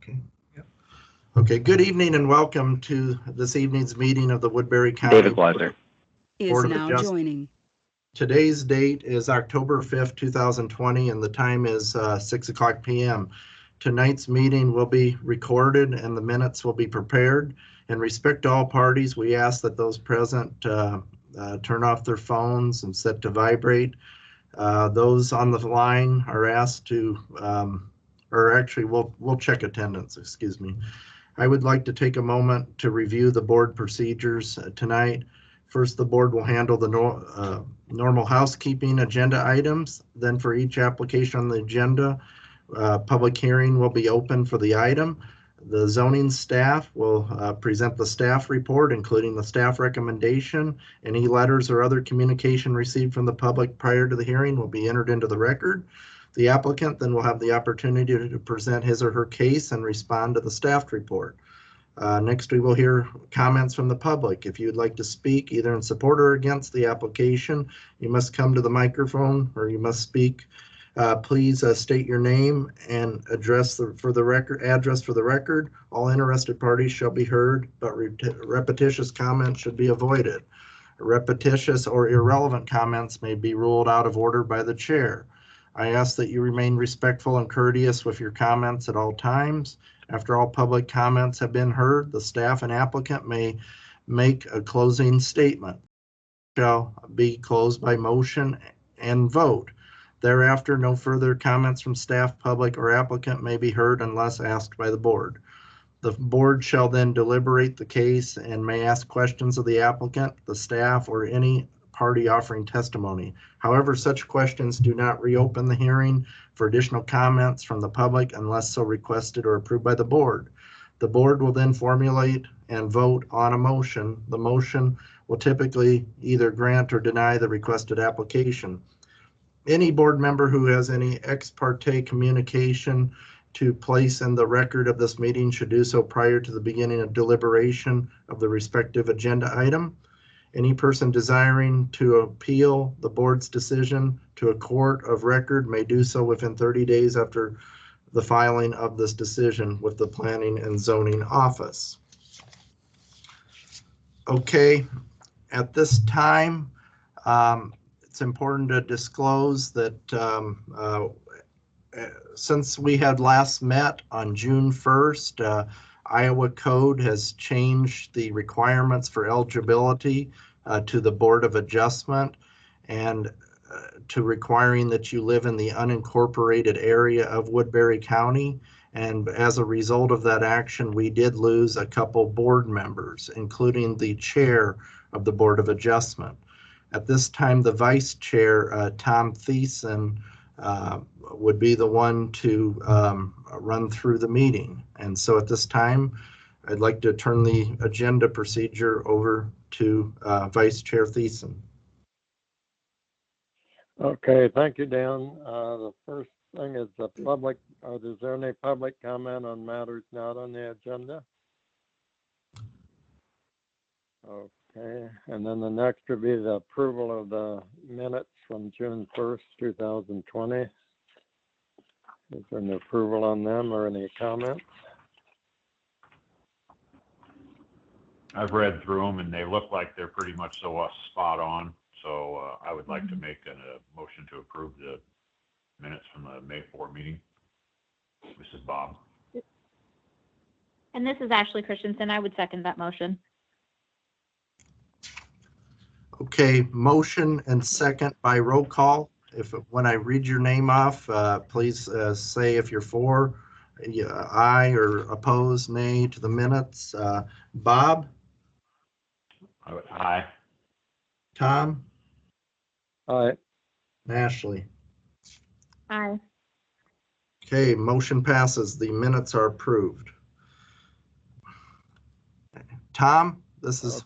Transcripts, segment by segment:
Okay. Yep. Okay. Good evening and welcome to this evening's meeting of the Woodbury County David Gleiser Board is of now Adjustment. joining. Today's date is October 5th, 2020, and the time is 6 o'clock p.m. Tonight's meeting will be recorded and the minutes will be prepared. In respect to all parties, we ask that those present turn off their phones and set to vibrate. Those on the line are asked to, or actually we'll check attendance, excuse me. I would like to take a moment to review the board procedures tonight. First, the board will handle the normal housekeeping agenda items. Then for each application on the agenda, public hearing will be open for the item. The zoning staff will present the staff report, including the staff recommendation. Any letters or other communication received from the public prior to the hearing will be entered into the record. The applicant then will have the opportunity to present his or her case and respond to the staff report. Next, we will hear comments from the public. If you'd like to speak either in support or against the application, you must come to the microphone or you must speak. Please state your name and address for the record. All interested parties shall be heard, but repetitious comments should be avoided. Repetitious or irrelevant comments may be ruled out of order by the chair. I ask that you remain respectful and courteous with your comments at all times. After all public comments have been heard, the staff and applicant may make a closing statement. Shall be closed by motion and vote. Thereafter, no further comments from staff, public, or applicant may be heard unless asked by the board. The board shall then deliberate the case and may ask questions of the applicant, the staff, or any party offering testimony. However, such questions do not reopen the hearing for additional comments from the public unless so requested or approved by the board. The board will then formulate and vote on a motion. The motion will typically either grant or deny the requested application. Any board member who has any ex parte communication to place in the record of this meeting should do so prior to the beginning of deliberation of the respective agenda item. Any person desiring to appeal the board's decision to a court of record may do so within 30 days after the filing of this decision with the Planning and Zoning Office. Okay, at this time, it's important to disclose that since we had last met on June 1st, Iowa Code has changed the requirements for eligibility to the Board of Adjustment and to requiring that you live in the unincorporated area of Woodbury County. And as a result of that action, we did lose a couple board members, including the chair of the Board of Adjustment. At this time, the vice chair, Tom Thiessen, would be the one to run through the meeting. And so at this time, I'd like to turn the agenda procedure over to Vice Chair Thiessen. Okay, thank you, Dan. The first thing is the public. Is there any public comment on matters not on the agenda? Okay, and then the next would be the approval of the minutes from June 1st, 2020. Is there an approval on them or any comments? I've read through them and they look like they're pretty much so spot on. So I would like to make a motion to approve the minutes from the May 4 meeting. This is Bob. And this is Ashley Christensen. I would second that motion. Okay, motion and second by roll call. When I read your name off, please say if you're for, aye, or oppose, nay to the minutes. Bob? Aye. Tom? Aye. Ashley? Aye. Okay, motion passes. The minutes are approved. Tom, this is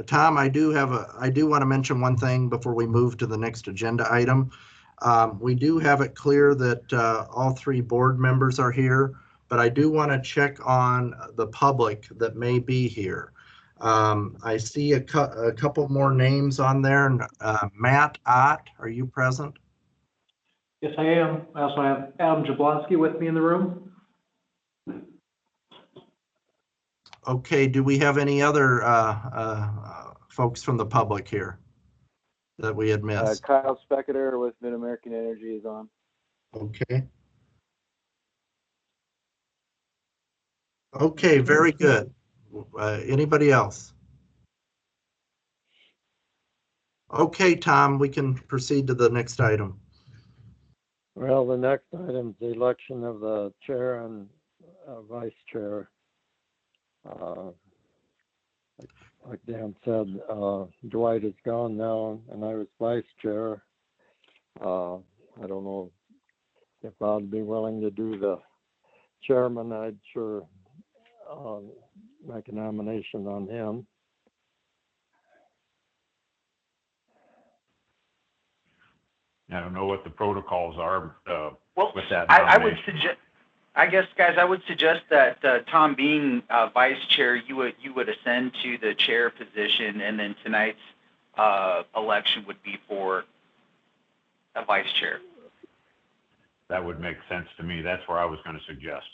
Tom. I do want to mention one thing before we move to the next agenda item. We do have it clear that all three board members are here, but I do want to check on the public that may be here. I see a couple more names on there. Matt Ott, are you present? Yes, I am. I also have Adam Jablonski with me in the room. Okay, do we have any other folks from the public here that we had missed? Kyle Spector with Mid-American Energy is on. Okay. Okay, very good. Anybody else? Okay, Tom, we can proceed to the next item. Well, the next item is the election of the chair and vice chair. Like Dan said, Dwight is gone now, and I was vice chair. I don't know if I'd be willing to do the chairman. I'd sure make a nomination on him. I don't know what the protocols are Well, with that I would nomination. suggest, I guess, guys, I would suggest that Tom, being vice chair, you would ascend to the chair position, and then tonight's election would be for a vice chair. That would make sense to me. That's where I was going to suggest.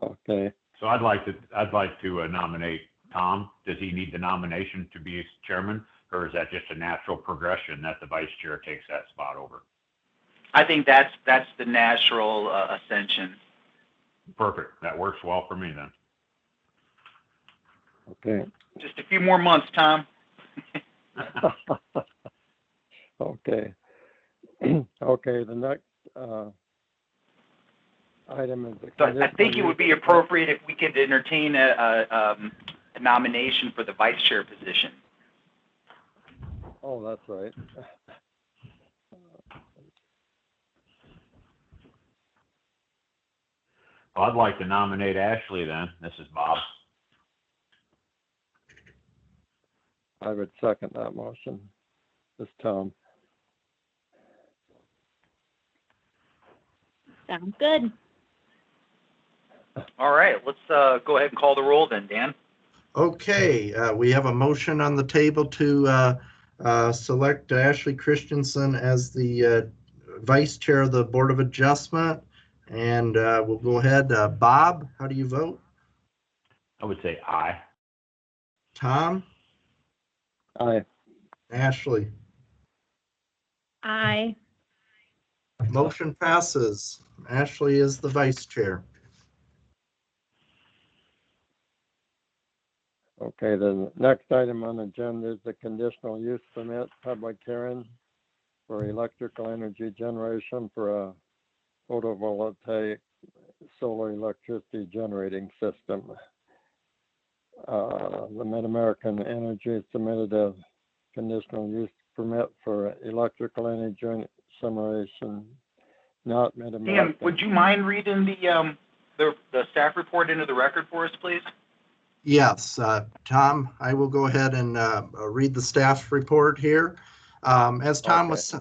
Okay. So I'd like to nominate Tom. Does he need the nomination to be chairman, or is that just a natural progression that the vice chair takes that spot over? I think that's the natural ascension. Perfect. That works well for me then. Okay. Just a few more months, Tom. Okay. Okay. The next item is. So I think it would be appropriate if we could entertain a nomination for the vice chair position. Oh, that's right. Well, I'd like to nominate Ashley then. This is Bob. I would second that motion. This Tom. Sounds good. All right, let's go ahead and call the roll then, Dan. Okay, we have a motion on the table to select Ashley Christensen as the vice chair of the Board of Adjustment. And we'll go ahead. Bob, how do you vote? I would say aye. Tom? Aye. Ashley? Aye. Motion passes. Ashley is the vice chair. Okay, the next item on the agenda is the conditional use permit public hearing for electrical energy generation for a photovoltaic solar electricity generating system. The Mid-American Energy submitted a conditional use permit for electrical energy generation, not Mid-American. Dan, would you mind reading the staff report into the record for us, please? Yes, Tom, I will go ahead and read the staff report here. As Tom was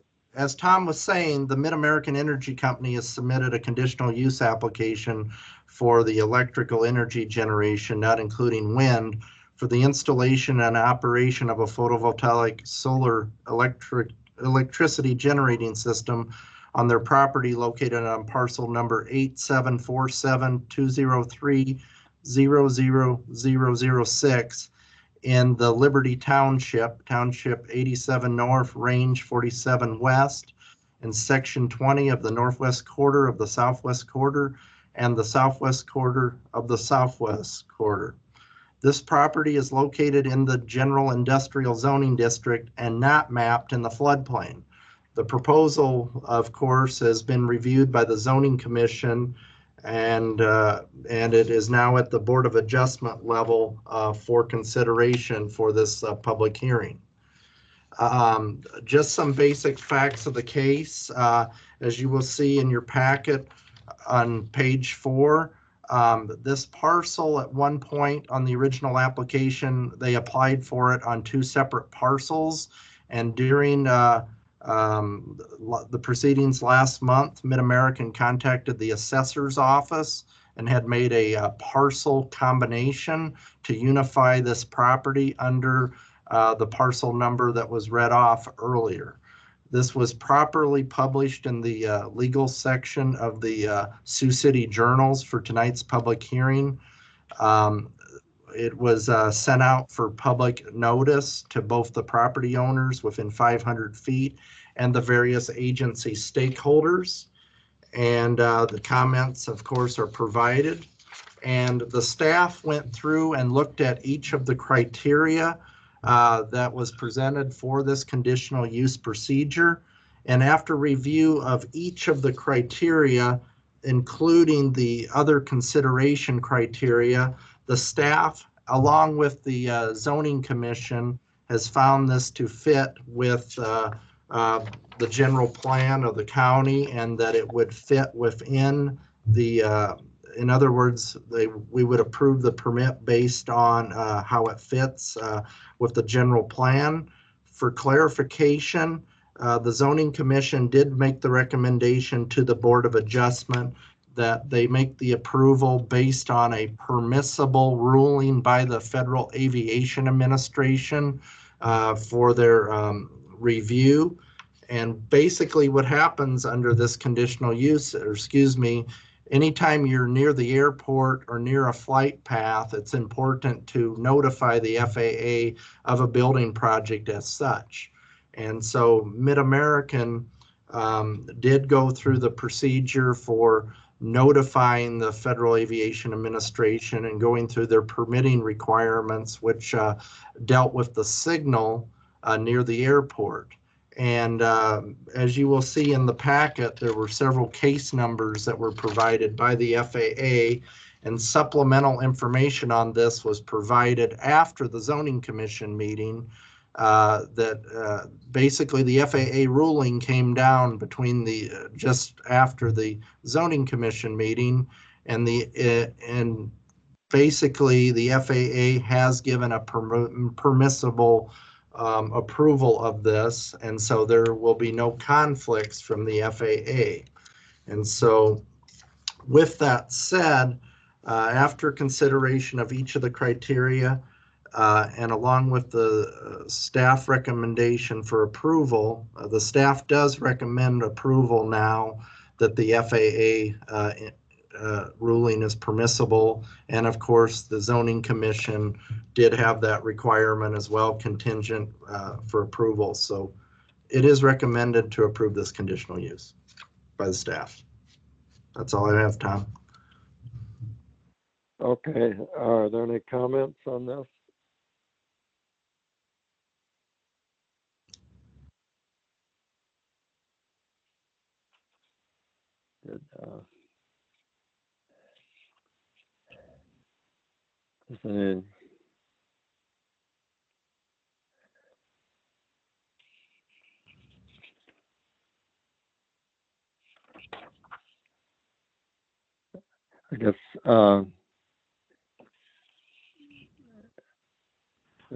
saying, the Mid-American Energy Company has submitted a conditional use application for the electrical energy generation, not including wind, for the installation and operation of a photovoltaic solar electricity generating system on their property located on parcel number 8747-203-00006 in the Liberty Township 87 North, Range 47 West, in Section 20 of the Northwest Quarter of the Southwest Quarter and the Southwest Quarter of the Southwest Quarter. This property is located in the General Industrial Zoning District and not mapped in the floodplain. The proposal, of course, has been reviewed by the Zoning Commission, and it is now at the Board of Adjustment level for consideration for this public hearing. Just some basic facts of the case. As you will see in your packet on page 4, this parcel at one point on the original application, they applied for it on 2 separate parcels, and during the proceedings last month, Mid-American contacted the assessor's office and had made a parcel combination to unify this property under the parcel number that was read off earlier. This was properly published in the legal section of the Sioux City Journals for tonight's public hearing. Um, it was sent out for public notice to both the property owners within 500 feet and the various agency stakeholders. And the comments, of course, are provided. And the staff went through and looked at each of the criteria that was presented for this conditional use procedure. And after review of each of the criteria, including the other consideration criteria, the staff, along with the zoning commission, has found this to fit with the general plan of the county, and that it would fit within the, in other words, we would approve the permit based on how it fits with the general plan. For clarification, the zoning commission did make the recommendation to the Board of Adjustment that they make the approval based on a permissible ruling by the Federal Aviation Administration for their review. And basically what happens under this conditional use, or excuse me, anytime you're near the airport or near a flight path, it's important to notify the FAA of a building project as such. And so Mid-American did go through the procedure for notifying the Federal Aviation Administration and going through their permitting requirements, which dealt with the signal near the airport. And as you will see in the packet, there were several case numbers that were provided by the FAA, and supplemental information on this was provided after the zoning commission meeting. That basically the FAA ruling came down between the just after the zoning commission meeting, and and basically the FAA has given a permissible approval of this, and so there will be no conflicts from the FAA. And so with that said, after consideration of each of the criteria, and along with the staff recommendation for approval, the staff does recommend approval now that the FAA ruling is permissible. And of course, the zoning commission did have that requirement as well, contingent for approval. So it is recommended to approve this conditional use by the staff. That's all I have, Tom. Okay, are there any comments on this? Good. Is any, I guess,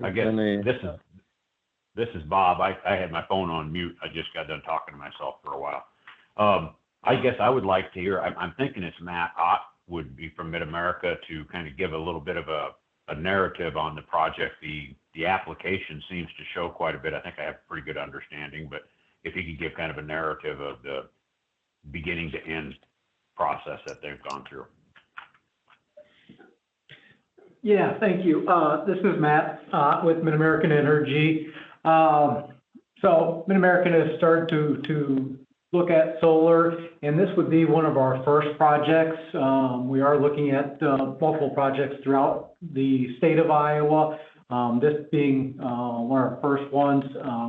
I guess any, this is Bob. I had my phone on mute. I just got done talking to myself for a while. I guess I would like to hear, I'm thinking it's Matt Ott would be from Mid-America to kind of give a little bit of a narrative on the project. The application seems to show quite a bit. I think I have a pretty good understanding, but if he could give kind of a narrative of the beginning to end process that they've gone through. Yeah, thank you. This is Matt with Mid-American Energy. So Mid-American has started to look at solar, and this would be one of our first projects. We are looking at multiple projects throughout the state of Iowa. This being one of our first ones.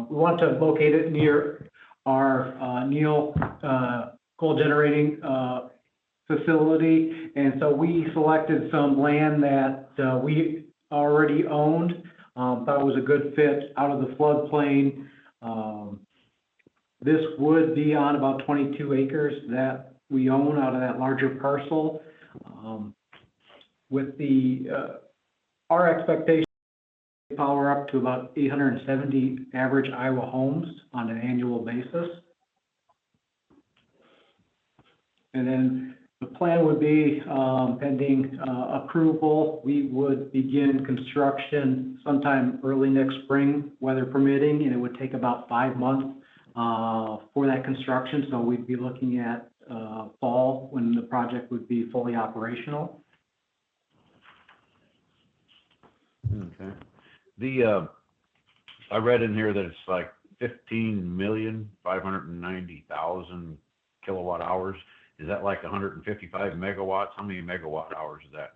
We want to locate it near our Neal coal generating facility, and so we selected some land that we already owned. Thought it was a good fit out of the floodplain. This would be on about 22 acres that we own out of that larger parcel. With our expectation, power up to about 870 average Iowa homes on an annual basis. And then the plan would be, pending approval, we would begin construction sometime early next spring, weather permitting, and it would take about 5 months for that construction. So we'd be looking at fall when the project would be fully operational. Okay. I read in here that it's like 15,590,000 kilowatt hours. Is that like 155 megawatts? How many megawatt hours is that?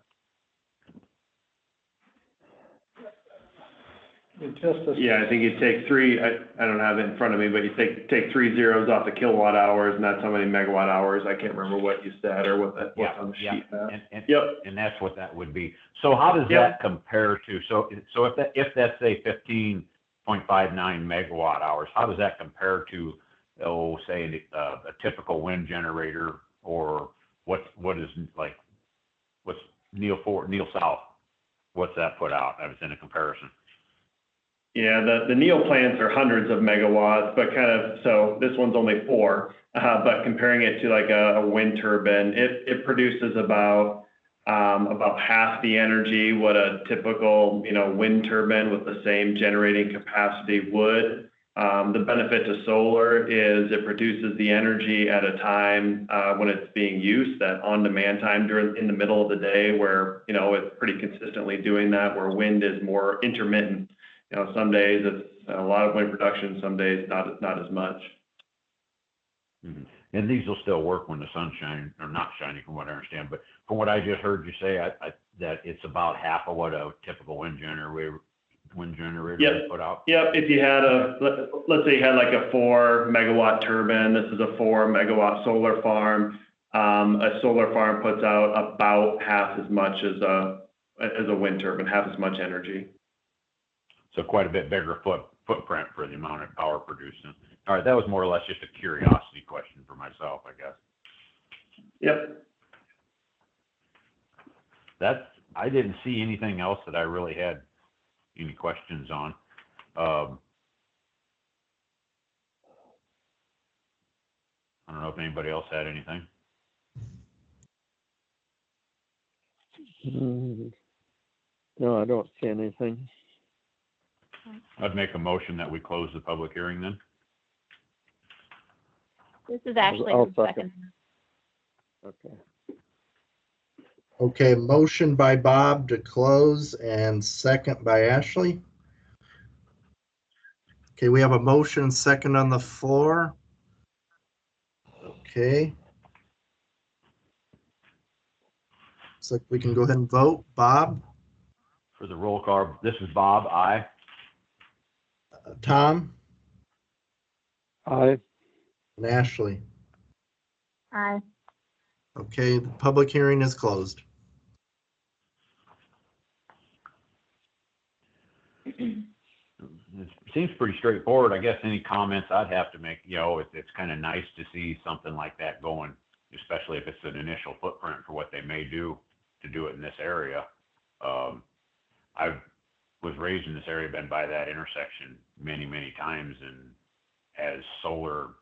Yeah, I think you take three, I don't have it in front of me, but you take 3 zeros off the kilowatt hours, and that's how many megawatt hours. I can't remember what you said or what's on the sheet. Yep. And that's what that would be. So how does that compare to, so if that's say 15.59 megawatt hours, how does that compare to, say a typical wind generator, or what is like, what's Neil South? What's that put out? I was in a comparison. Yeah, the NEO plants are hundreds of megawatts, but so this one's only 4. But comparing it to like a wind turbine, it produces about half the energy what a typical wind turbine with the same generating capacity would. The benefit to solar is it produces the energy at a time when it's being used, that on-demand time in the middle of the day, where it's pretty consistently doing that, where wind is more intermittent. Some days it's a lot of wind production, some days not as much. Mm-hmm. And these will still work when the sun's shining, or not shining, from what I understand. But from what I just heard you say, that it's about half of what a typical wind generator would put out. Yep. If you had let's say you had like a 4 megawatt turbine, this is a 4 megawatt solar farm. A solar farm puts out about half as much as a wind turbine, half as much energy. So quite a bit bigger footprint for the amount of power produced. All right, that was more or less just a curiosity question for myself, I guess. Yep. I didn't see anything else that I really had any questions on. I don't know if anybody else had anything. No, I don't see anything. I'd make a motion that we close the public hearing then. This is Ashley. I'll Second. Okay. Okay, motion by Bob to close and second by Ashley. Okay, we have a motion second on the floor. Okay. Looks like we can go ahead and vote. Bob? For the roll call, this is Bob. Aye. Tom? Aye. And Ashley? Aye. Okay, the public hearing is closed. It seems pretty straightforward. I guess any comments I'd have to make, it's kind of nice to see something like that going, especially if it's an initial footprint for what they may do to do it in this area. I was raised in this area, been by that intersection many, many times, and as solar,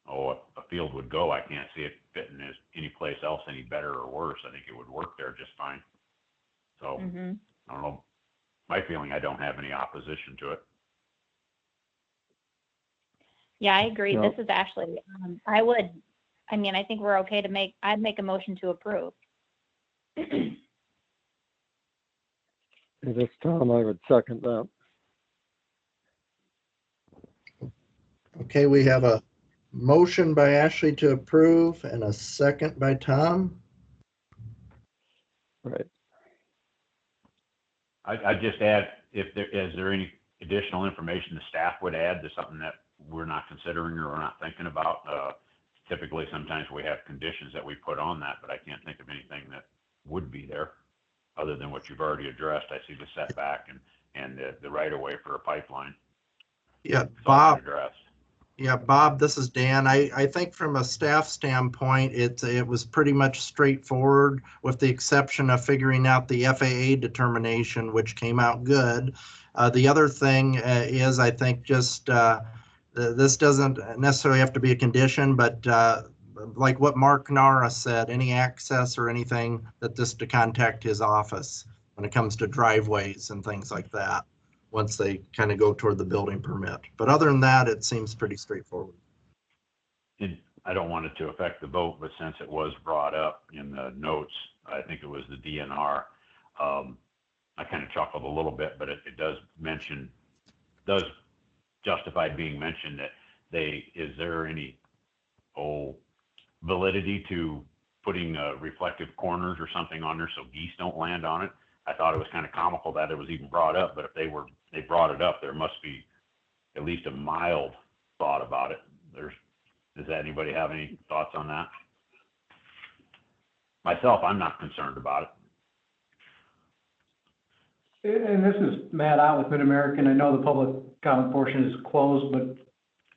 a field would go, I can't see it fitting as any place else any better or worse. I think it would work there just fine. So I don't know. My feeling, I don't have any opposition to it. Yeah, I agree. No. This is Ashley. I think we're okay I'd make a motion to approve. At this time, I would second that. Okay, we have a motion by Ashley to approve and a second by Tom. Right. I just add, is there any additional information the staff would add to something that we're not considering or we're not thinking about? Typically, sometimes we have conditions that we put on that, but I can't think of anything that would be there other than what you've already addressed. I see the setback and the right of way for a pipeline. Yeah, It's all Bob. been addressed. Yeah, Bob, this is Dan. I think from a staff standpoint, it was pretty much straightforward, with the exception of figuring out the FAA determination, which came out good. The other thing is, I think, just this doesn't necessarily have to be a condition, but like what Mark Nara said, any access or anything, that just to contact his office when it comes to driveways and things like that, once they kind of go toward the building permit. But other than that, it seems pretty straightforward. And I don't want it to affect the vote, but since it was brought up in the notes, I think it was the DNR. I kind of chuckled a little bit, but it does justify being mentioned that is there any, validity to putting reflective corners or something on there so geese don't land on it? I thought it was kind of comical that it was even brought up, but if they brought it up, there must be at least a mild thought about it. Does anybody have any thoughts on that? Myself, I'm not concerned about it. And this is Matt out with Mid-American. I know the public comment portion is closed, but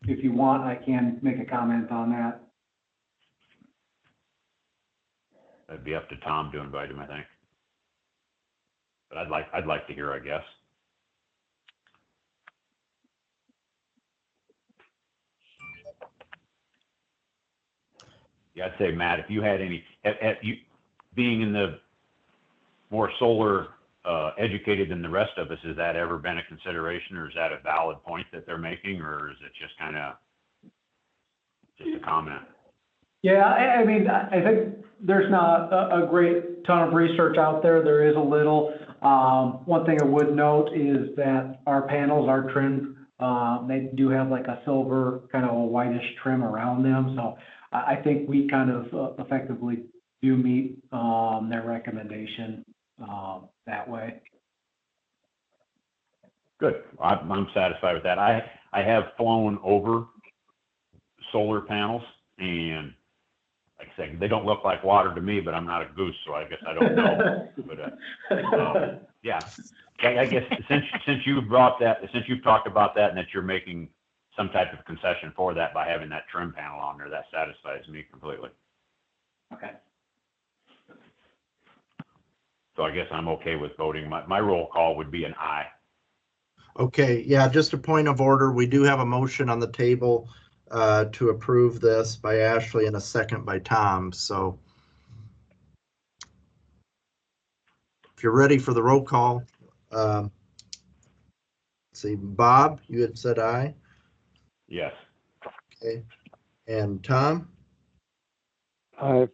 if you want, I can make a comment on that. That'd be up to Tom to invite him, I think. But I'd like to hear, I guess. Yeah, I'd say, Matt, if you had any, you being in the more solar educated than the rest of us, has that ever been a consideration, or is that a valid point that they're making, or is it just kind of just a comment? Yeah, I mean, I think there's not a great ton of research out there. There is a little. One thing I would note is that our panels are trimmed. They do have like a silver, kind of a whitish trim around them. So I think we kind of effectively do meet their recommendation that way. Good. I'm satisfied with that. I have flown over solar panels, and like I said, they don't look like water to me, but I'm not a goose, so I guess I don't know. But yeah, I guess since you've talked about that, and that you're making some type of concession for that by having that trim panel on there, that satisfies me completely. Okay. So I guess I'm okay with voting. My roll call would be an aye. Okay, yeah, just a point of order. We do have a motion on the table to approve this by Ashley and a second by Tom. So if you're ready for the roll call, let's see, Bob, you had said aye. Yes. Okay, and Tom? Aye.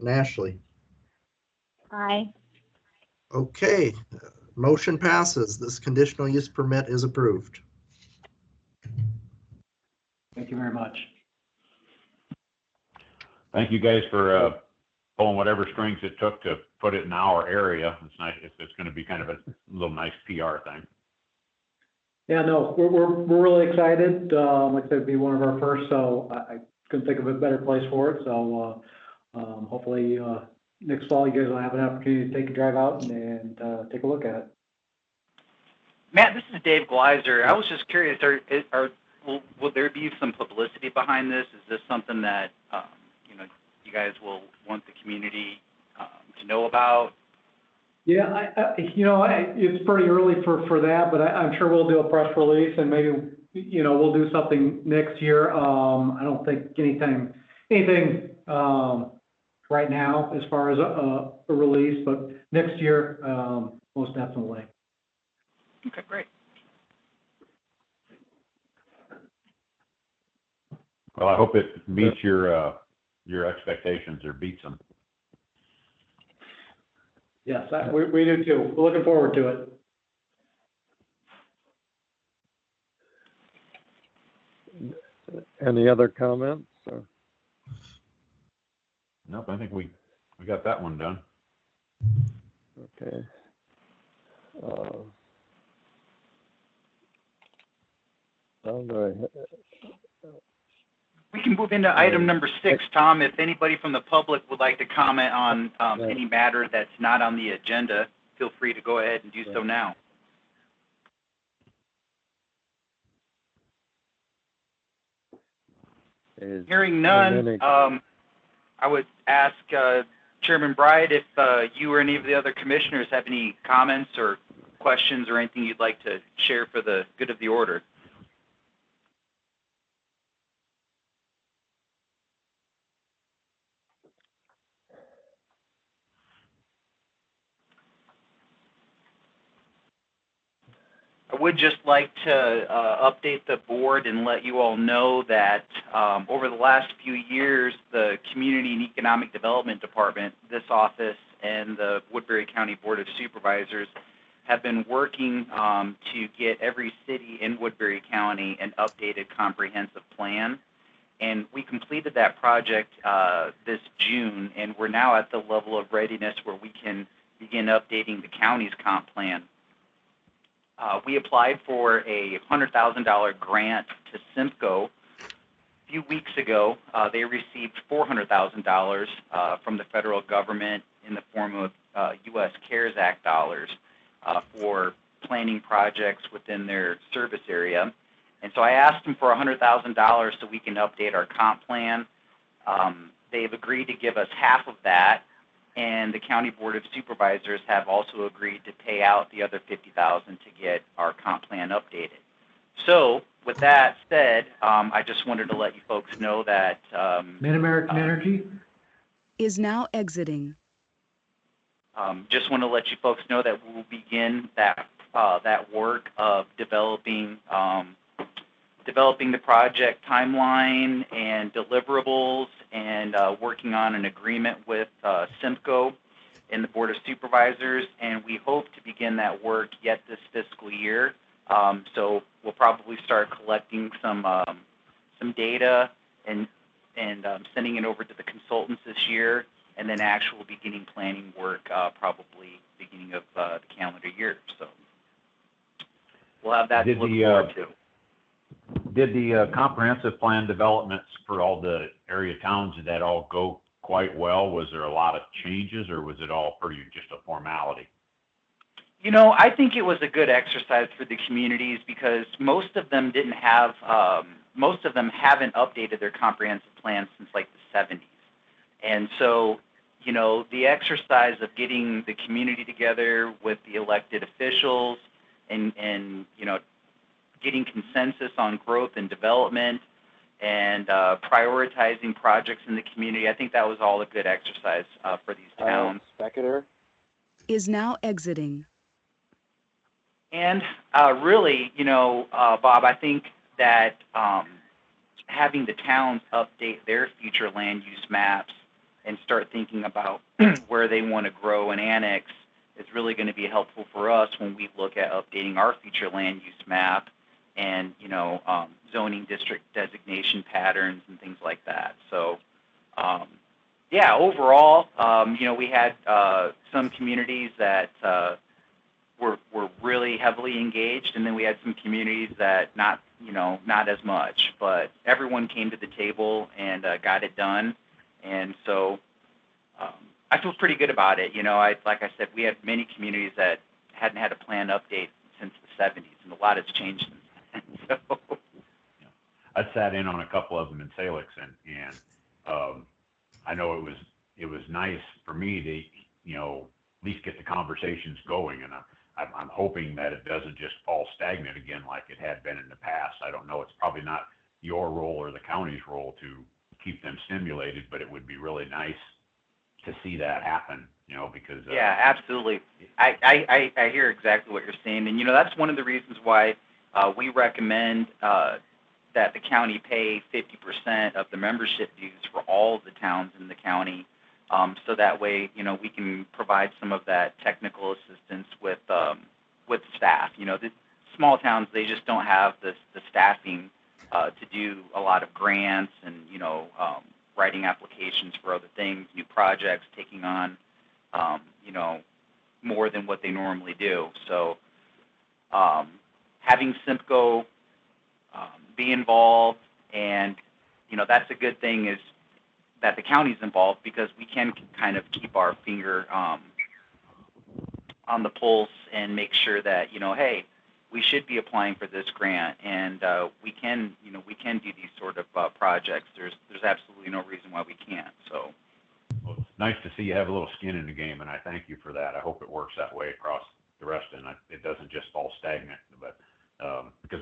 And Ashley? Aye. Okay, motion passes. This conditional use permit is approved. Thank you very much. Thank you guys for pulling whatever strings it took to put it in our area. It's nice. It's going to be kind of a little nice PR thing. Yeah, no, we're really excited. Like I said, it'd be one of our first, so I couldn't think of a better place for it. So hopefully next fall you guys will have an opportunity to take a drive out and take a look at it. Matt, this is Dave Gleiser. I was just curious, will there be some publicity behind this? Is this something that, you guys will want the community to know about? Yeah, it's pretty early for that, but I'm sure we'll do a press release and maybe, we'll do something next year. I don't think anything right now as far as a release, but next year, most definitely. Okay, great. Well, I hope it meets your expectations or beats them. Yes, we do too. We're looking forward to it. Any other comments? Nope, I think we got that one done. Okay. We can move into item number 6, Tom. If anybody from the public would like to comment on any matter that's not on the agenda, feel free to go ahead and do so now. Hearing none, I would ask Chairman Bride if you or any of the other commissioners have any comments or questions or anything you'd like to share for the good of the order. I would just like to update the board and let you all know that over the last few years, the Community and Economic Development Department, this office, and the Woodbury County Board of Supervisors have been working to get every city in Woodbury County an updated comprehensive plan. And we completed that project this June, and we're now at the level of readiness where we can begin updating the county's comp plan. We applied for a $100,000 grant to Simcoe. A few weeks ago, they received $400,000 from the federal government in the form of U.S. CARES Act dollars for planning projects within their service area. And so I asked them for $100,000 so we can update our comp plan. They've agreed to give us half of that, and the County Board of Supervisors have also agreed to pay out the other $50,000 to get our comp plan updated. So with that said, I just wanted to let you folks know that Mid-American Energy is now exiting. just want to let you folks know that we'll begin that work of developing the project timeline and deliverables, and working on an agreement with Simcoe and the Board of Supervisors, and we hope to begin that work yet this fiscal year. So we'll probably start collecting some data and sending it over to the consultants this year, and then actual beginning planning work probably beginning of the calendar year. So we'll have that to look forward to. Did the comprehensive plan developments for all the area towns, did that all go quite well? Was there a lot of changes, or was it all pretty just a formality? You know, I think it was a good exercise for the communities because most of them didn't have, most of them haven't updated their comprehensive plans since like the 70s. And so, you know, the exercise of getting the community together with the elected officials and you know, getting consensus on growth and development and prioritizing projects in the community, I think that was all a good exercise for these towns. Spectator Is now exiting. And really, you know, Bob, I think that having the towns update their future land use maps and start thinking about where they want to grow and annex is really going to be helpful for us when we look at updating our future land use map and, you know, zoning district designation patterns and things like that. So, yeah, overall, you know, we had some communities that were really heavily engaged, and then we had some communities that not as much, but everyone came to the table and got it done. And so I feel pretty good about it. You know, like I said, we had many communities that hadn't had a plan update since the 70s, and a lot has changed since then. So. I sat in on a couple of them in Salix, and I know it was nice for me to, you know, at least get the conversations going, and I'm hoping that it doesn't just fall stagnant again like it had been in the past. I don't know. It's probably not your role or the county's role to keep them stimulated, but it would be really nice to see that happen, you know, because... yeah, absolutely. I hear exactly what you're saying. And, you know, that's one of the reasons why we recommend that the county pay 50% of the membership dues for all of the towns in the county. So that way, you know, we can provide some of that technical assistance with staff. You know, the small towns, they just don't have the staffing to do a lot of grants and, you know, writing applications for other things, new projects, taking on, you know, more than what they normally do. So having Simcoe be involved, and, you know, that's a good thing is that the county's involved because we can kind of keep our finger on the pulse and make sure that, you know, hey, we should be applying for this grant, and we can do these sort of projects. There's absolutely no reason why we can't. So, well, it's nice to see you have a little skin in the game, and I thank you for that. I hope it works that way across the rest, and it doesn't just fall stagnant. But because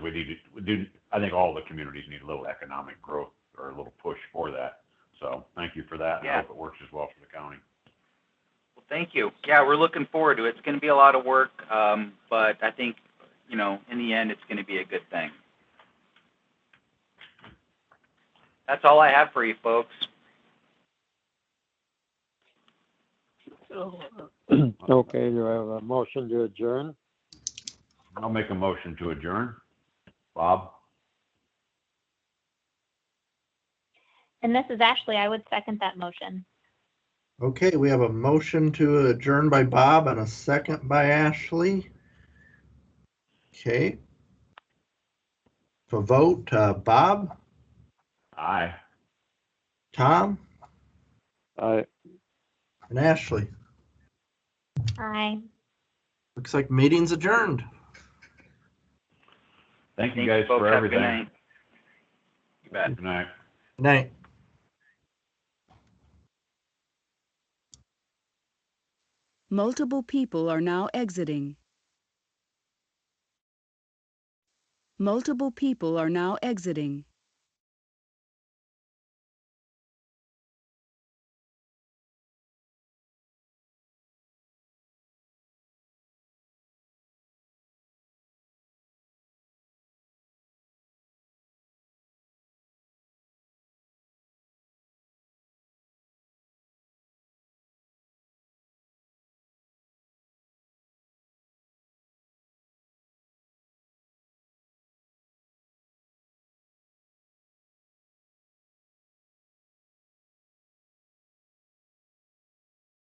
I think all the communities need a little economic growth or a little push for that. So thank you for that, and yeah. I hope it works as well for the county. Well, thank you. Yeah, we're looking forward to it. It's going to be a lot of work, but I think, you know, in the end, it's going to be a good thing. That's all I have for you folks. Okay, do I have a motion to adjourn? I'll make a motion to adjourn. Bob? And this is Ashley. I would second that motion. Okay, we have a motion to adjourn by Bob and a second by Ashley. Okay. For vote, Bob, Aye. Tom, Aye. and Ashley. Aye. Looks like meeting's adjourned. Thank you Thank guys folks. for Have a good everything. night. You bet. Good night. Good night. Multiple people are now exiting. Multiple people are now exiting.